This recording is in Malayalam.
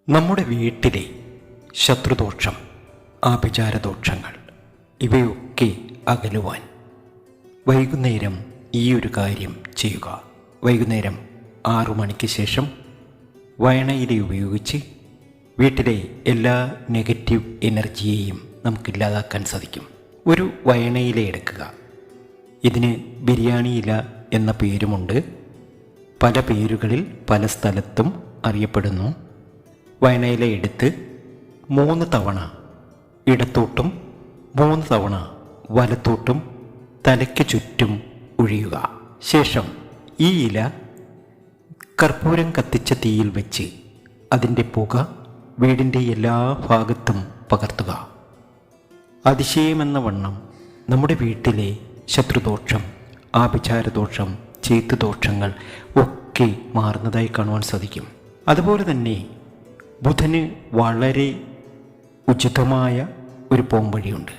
നമ്മുടെ വീട്ടിലെ ശത്രുദോഷം, ആഭിചാരദോഷങ്ങൾ ഇവയൊക്കെ അകലുവാൻ വൈകുന്നേരം ഈ ഒരു കാര്യം ചെയ്യുക. വൈകുന്നേരം 6 മണിക്ക് ശേഷം വയണയില ഉപയോഗിച്ച് വീട്ടിലെ എല്ലാ നെഗറ്റീവ് എനർജിയെയും നമുക്കില്ലാതാക്കാൻ സാധിക്കും. ഒരു വയണയില എടുക്കുക. ഇതിന് ബിരിയാണി ഇല എന്ന പേരുമുണ്ട്. പല പേരുകളിൽ പല സ്ഥലത്തും അറിയപ്പെടുന്നു. വയണയില എടുത്ത് 3 തവണ ഇടത്തോട്ടും 3 തവണ വലത്തോട്ടും തലയ്ക്ക് ചുറ്റും ഒഴിയുക. ശേഷം ഈ ഇല കർപ്പൂരം കത്തിച്ച തീയിൽ വെച്ച് അതിൻ്റെ പുക വീടിൻ്റെ എല്ലാ ഭാഗത്തും പകർത്തുക. അതിശയമെന്ന വണ്ണം നമ്മുടെ വീട്ടിലെ ശത്രുദോഷം, ആഭിചാരദോഷം, ചേത്തുദോഷങ്ങൾ ഒക്കെ മാറുന്നതായി കാണുവാൻ സാധിക്കും. അതുപോലെ തന്നെ ബുധന് വളരെ ഉചിതമായ ഒരു പോംവഴിയുണ്ട്.